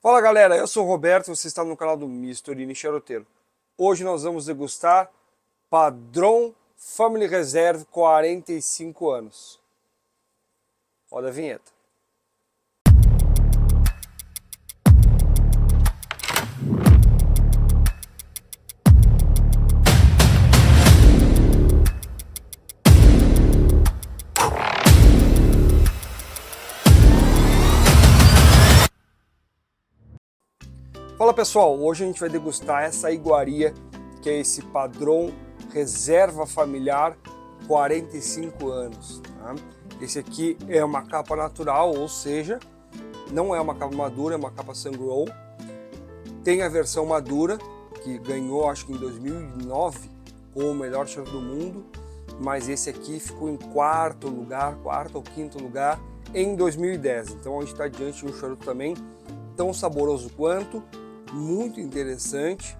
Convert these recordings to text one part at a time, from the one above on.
Fala galera, eu sou o Roberto e você está no canal do Misturini Charuteiro. Hoje nós vamos degustar Padron Family Reserve 45 anos. Roda a vinheta. Fala pessoal, hoje a gente vai degustar essa iguaria que é esse Padron Reserva Familiar 45 anos. Tá? Esse aqui é uma capa natural, ou seja, não é uma capa madura, é uma capa Sungrow. Tem a versão madura, que ganhou acho que em 2009 como o melhor charuto do mundo, mas esse aqui ficou em quarto ou quinto lugar em 2010. Então a gente está diante de um charuto também tão saboroso quanto, muito interessante,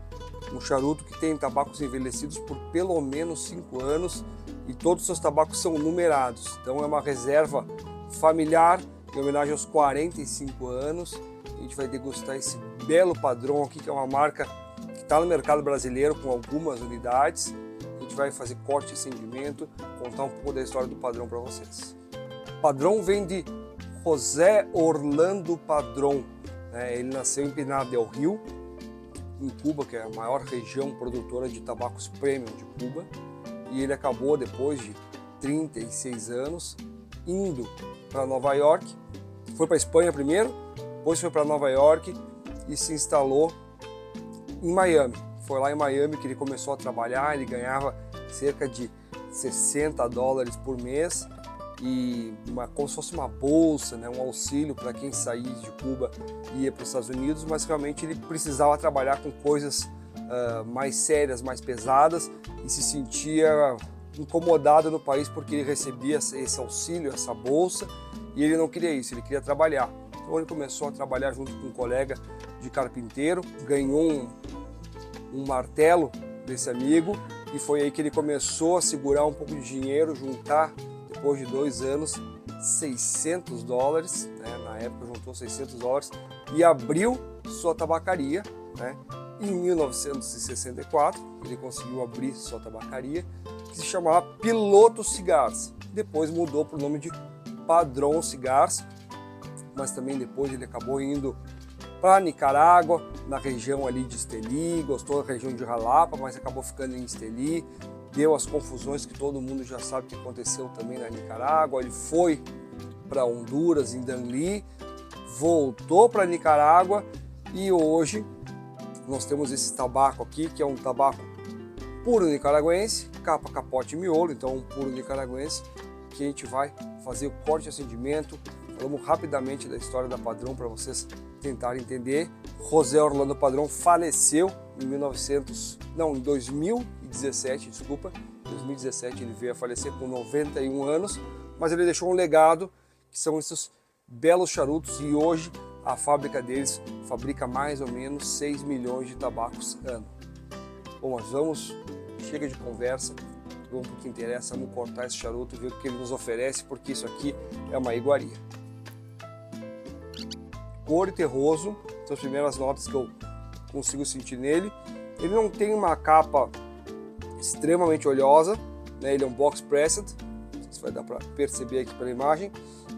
um charuto que tem tabacos envelhecidos por pelo menos 5 anos e todos os seus tabacos são numerados. Então é uma reserva familiar em homenagem aos 45 anos. A gente vai degustar esse belo Padron aqui, que é uma marca que está no mercado brasileiro com algumas unidades. A gente vai fazer corte e acendimento, contar um pouco da história do Padron para vocês. Padron vem de José Orlando Padron. Ele nasceu em Pinar del Rio, em Cuba, que é a maior região produtora de tabacos premium de Cuba, e ele acabou, depois de 36 anos, indo para Nova York. Foi para a Espanha primeiro, depois foi para Nova York e se instalou em Miami. Foi lá em Miami que ele começou a trabalhar. Ele ganhava cerca de $60 por mês e como se fosse uma bolsa, um auxílio para quem saía de Cuba e ia para os Estados Unidos, mas realmente ele precisava trabalhar com coisas mais sérias, mais pesadas, e se sentia incomodado no país porque ele recebia esse auxílio, essa bolsa, e ele não queria isso, ele queria trabalhar. Então ele começou a trabalhar junto com um colega de carpinteiro, ganhou um martelo desse amigo, e foi aí que ele começou a segurar um pouco de dinheiro, juntar, depois de 2 anos, $600, na época juntou $600 e abriu sua tabacaria. Em 1964 ele conseguiu abrir sua tabacaria, que se chamava Piloto Cigars. Depois mudou para o nome de Padron Cigars, mas também depois ele acabou indo para Nicarágua, na região ali de Estelí, gostou da região de Jalapa, mas acabou ficando em Estelí. Deu as confusões que todo mundo já sabe que aconteceu também na Nicarágua. Ele foi para Honduras, em Danlí, voltou para Nicarágua e hoje nós temos esse tabaco aqui, que é um tabaco puro nicaragüense, capa, capote e miolo, então um puro nicaragüense, que a gente vai fazer o corte e acendimento. Falamos rapidamente da história da Padron para vocês tentarem entender. José Orlando Padron faleceu em 2017, desculpa. Em 2017 ele veio a falecer com 91 anos, mas ele deixou um legado, que são esses belos charutos, e hoje a fábrica deles fabrica mais ou menos 6 milhões de tabacos ano. Bom, mas chega de conversa, vamos para o que interessa, vamos cortar esse charuto e ver o que ele nos oferece, porque isso aqui é uma iguaria. Cor e terroso são as primeiras notas que eu consigo sentir nele. Ele não tem uma capa extremamente oleosa, ele é um box pressed, isso vai dar para perceber aqui pela imagem.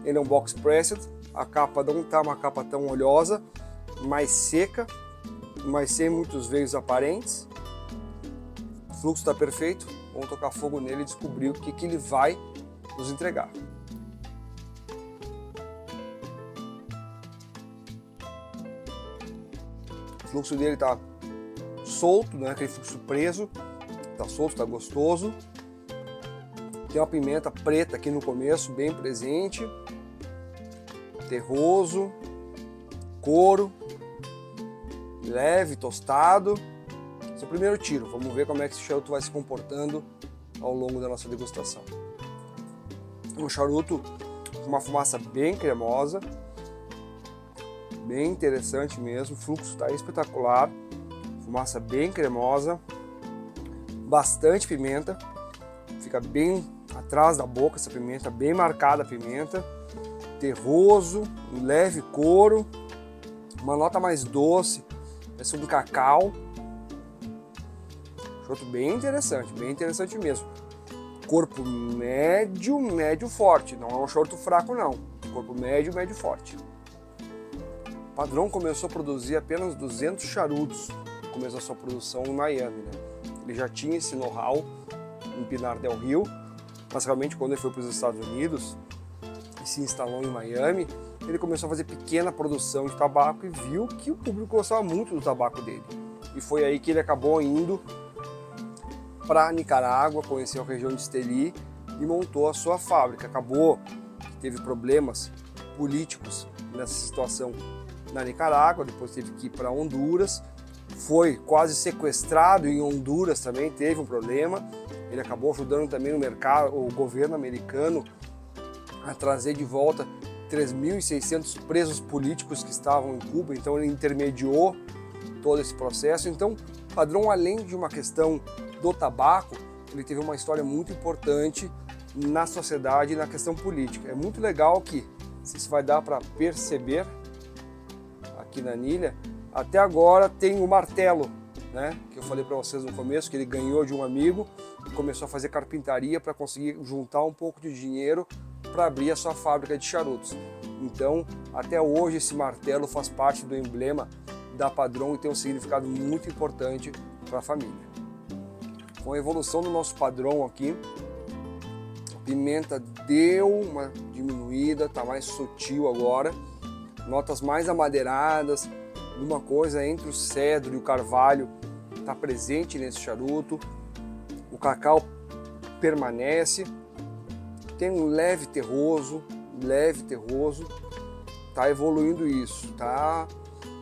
Ele é um box pressed, a capa não está uma capa tão oleosa, mais seca, mas sem muitos veios aparentes. O fluxo está perfeito, vamos tocar fogo nele e descobrir o que ele vai nos entregar. O fluxo dele está solto, não é aquele fluxo preso, está solto, está gostoso. Tem uma pimenta preta aqui no começo, bem presente, terroso, couro, leve, tostado. Esse é o primeiro tiro, vamos ver como é que esse charuto vai se comportando ao longo da nossa degustação. Um charuto com uma fumaça bem cremosa, bem interessante mesmo, o fluxo está espetacular, fumaça bem cremosa, bastante pimenta, fica bem atrás da boca essa pimenta, bem marcada a pimenta, terroso, um leve couro, Uma nota mais doce, parece um cacau. Charuto bem interessante mesmo. Corpo médio, médio forte, não é um charuto fraco não. Corpo médio, médio forte. O Padrão começou a produzir apenas 200 charutos, começou a sua produção em Miami, né? Ele já tinha esse know-how em Pinar del Rio, mas realmente quando ele foi para os Estados Unidos e se instalou em Miami, ele começou a fazer pequena produção de tabaco e viu que o público gostava muito do tabaco dele. E foi aí que ele acabou indo para Nicarágua, conheceu a região de Estelí e montou a sua fábrica. Acabou que teve problemas políticos nessa situação na Nicarágua, depois teve que ir para Honduras, foi quase sequestrado em Honduras também, teve um problema. Ele acabou ajudando também o governo americano a trazer de volta 3.600 presos políticos que estavam em Cuba, então ele intermediou todo esse processo. Então, Padrão, além de uma questão do tabaco, ele teve uma história muito importante na sociedade e na questão política. É muito legal que, se vai dar para perceber aqui na anilha, até agora tem o martelo, né, que eu falei para vocês no começo, que ele ganhou de um amigo e começou a fazer carpintaria para conseguir juntar um pouco de dinheiro para abrir a sua fábrica de charutos. Então, até hoje esse martelo faz parte do emblema da Padrão e tem um significado muito importante para a família. Com a evolução do nosso Padrão aqui, a pimenta deu uma diminuída, está mais sutil agora, notas mais amadeiradas, uma coisa entre o cedro e o carvalho está presente nesse charuto, o cacau permanece, tem um leve terroso, tá evoluindo isso, tá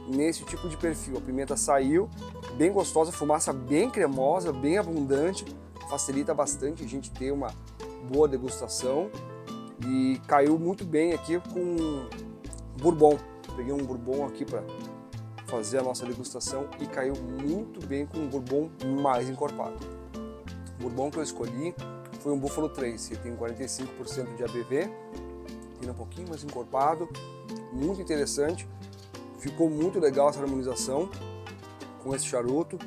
nesse tipo de perfil. A pimenta saiu, bem gostosa, fumaça bem cremosa, bem abundante, facilita bastante a gente ter uma boa degustação e caiu muito bem aqui com bourbon. Peguei um bourbon aqui para fazer a nossa degustação e caiu muito bem com um bourbon mais encorpado. O bourbon que eu escolhi foi um Buffalo Trace, tem 45% de ABV, tem um pouquinho mais encorpado, muito interessante, ficou muito legal essa harmonização com esse charuto.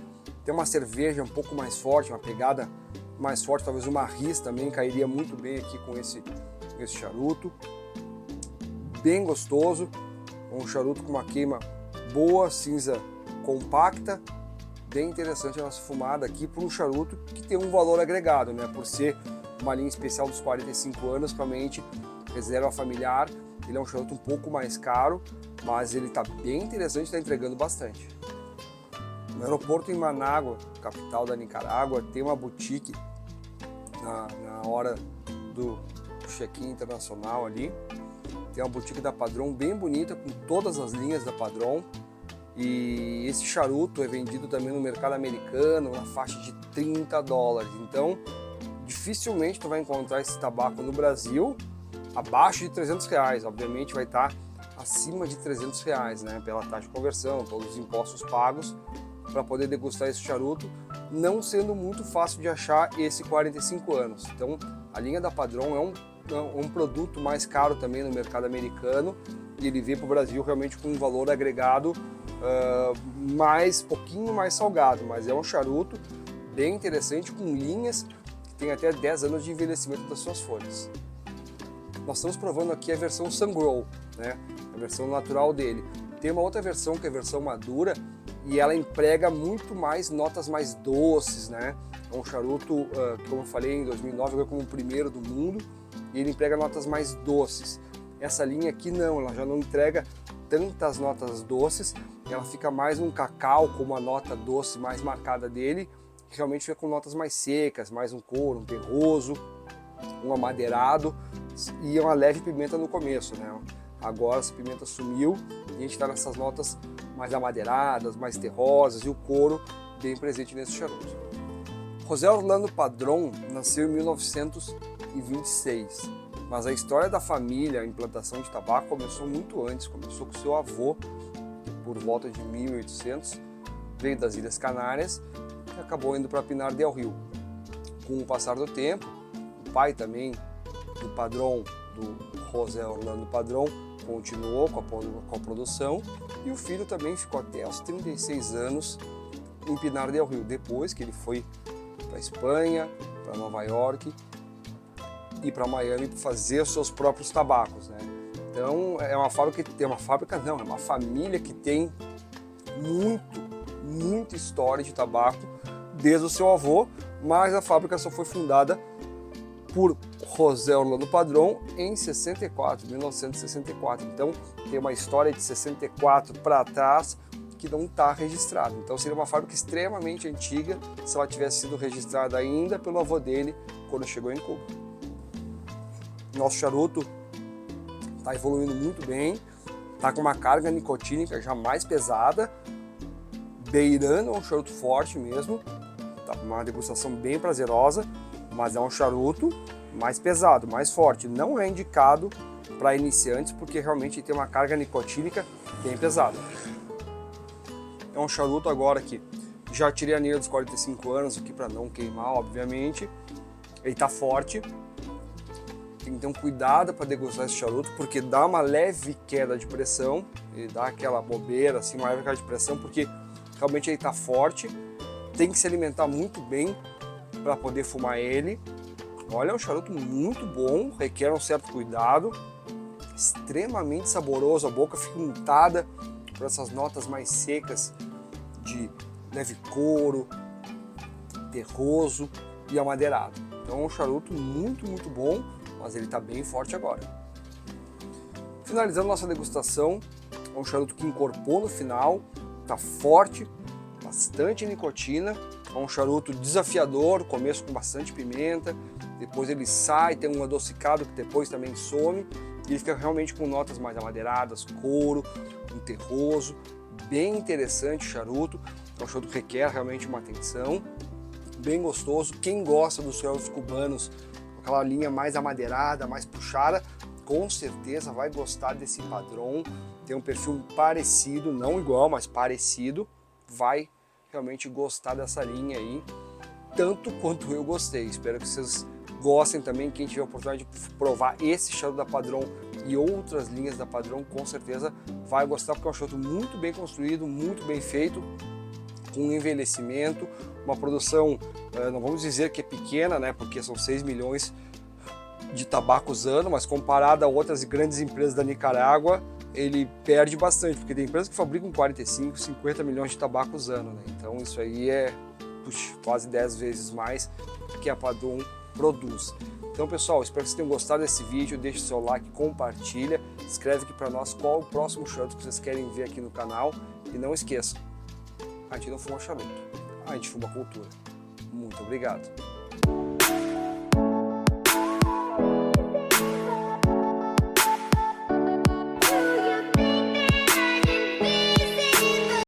Tem uma cerveja um pouco mais forte, uma pegada mais forte, talvez uma Riz também cairia muito bem aqui com esse charuto. Bem gostoso, um charuto com uma queima boa, cinza compacta, bem interessante a nossa fumada aqui para um charuto que tem um valor agregado, né? Por ser uma linha especial dos 45 anos, realmente reserva familiar, ele é um charuto um pouco mais caro, mas ele está bem interessante, está entregando bastante. No aeroporto em Manágua, capital da Nicarágua, tem uma boutique na hora do check-in internacional ali. Tem uma boutique da Padrão bem bonita, com todas as linhas da Padrão. E esse charuto é vendido também no mercado americano, na faixa de $30. Então, dificilmente tu vai encontrar esse tabaco no Brasil abaixo de R$300. Obviamente vai estar acima de R$300, né? Pela taxa de conversão, todos os impostos pagos, para poder degustar esse charuto, não sendo muito fácil de achar esse 45 anos. Então, a linha da Padrão é um produto mais caro também no mercado americano e ele veio para o Brasil realmente com um valor agregado pouquinho mais salgado, mas é um charuto bem interessante com linhas que tem até 10 anos de envelhecimento das suas folhas. Nós estamos provando aqui a versão Sungrow, né? A versão natural dele. Tem uma outra versão que é a versão madura e ela emprega muito mais notas mais doces, né? É um charuto que, como eu falei, em 2009 foi como o primeiro do mundo e ele emprega notas mais doces. Essa linha aqui não, ela já não entrega tantas notas doces, ela fica mais um cacau com uma nota doce mais marcada dele, que realmente fica com notas mais secas, mais um couro, um terroso, um amadeirado e uma leve pimenta no começo, né? Agora essa pimenta sumiu e a gente está nessas notas mais amadeiradas, mais terrosas e o couro bem presente nesse charuto. José Orlando Padrón nasceu em 1926, mas a história da família, a implantação de tabaco começou muito antes, começou com seu avô, por volta de 1800, veio das Ilhas Canárias e acabou indo para Pinar del Rio. Com o passar do tempo, o pai também do Padrón, do José Orlando Padrón, continuou com a produção E o filho também ficou até os 36 anos em Pinar del Rio, depois que ele foi para Espanha, para Nova York e para Miami para fazer os seus próprios tabacos, né? Então é uma família que tem muita história de tabaco desde o seu avô, mas a fábrica só foi fundada por José Orlando Padrón em 1964. Então tem uma história de 64 para trás que não está registrada. Então seria uma fábrica extremamente antiga se ela tivesse sido registrada ainda pelo avô dele quando chegou em Cuba. Nosso charuto está evoluindo muito bem, está com uma carga nicotínica já mais pesada, beirando um charuto forte mesmo. Tá uma degustação bem prazerosa, mas é um charuto mais pesado, mais forte. Não é indicado para iniciantes porque realmente tem uma carga nicotínica bem pesada. É um charuto agora que já tirei a anilha dos 45 anos aqui para não queimar, obviamente. Ele tá forte. Tem que ter um cuidado para degustar esse charuto porque dá uma leve queda de pressão. Ele dá aquela bobeira, assim, uma leve queda de pressão porque realmente ele tá forte. Tem que se alimentar muito bem para poder fumar ele. Olha, é um charuto muito bom, requer um certo cuidado, extremamente saboroso, a boca fica untada por essas notas mais secas de leve couro, terroso e amadeirado. Então é um charuto muito bom, mas ele está bem forte agora. Finalizando nossa degustação, é um charuto que incorporou no final, está forte, bastante nicotina, é um charuto desafiador, começo com bastante pimenta, depois ele sai, tem um adocicado que depois também some, e ele fica realmente com notas mais amadeiradas, couro, um terroso, bem interessante o charuto, é um charuto que requer realmente uma atenção, bem gostoso. Quem gosta dos charutos cubanos, aquela linha mais amadeirada, mais puxada, com certeza vai gostar desse Padrón, tem um perfil parecido, não igual, mas parecido, vai realmente gostar dessa linha aí, tanto quanto eu gostei. Espero que vocês gostem também. Quem tiver a oportunidade de provar esse charuto da Padrón e outras linhas da Padrón, com certeza vai gostar, porque é um charuto muito bem construído, muito bem feito, com envelhecimento, uma produção, não vamos dizer que é pequena, né, porque são 6 milhões de tabacos ano, mas comparado a outras grandes empresas da Nicarágua, ele perde bastante, porque tem empresas que fabricam 45, 50 milhões de tabacos ano, né? Então isso aí é quase 10 vezes mais que a Padrón produz. Então pessoal, espero que vocês tenham gostado desse vídeo, deixe seu like, compartilha, escreve aqui para nós qual o próximo charuto que vocês querem ver aqui no canal e não esqueçam, a gente não fuma charuto, a gente fuma cultura. Muito obrigado!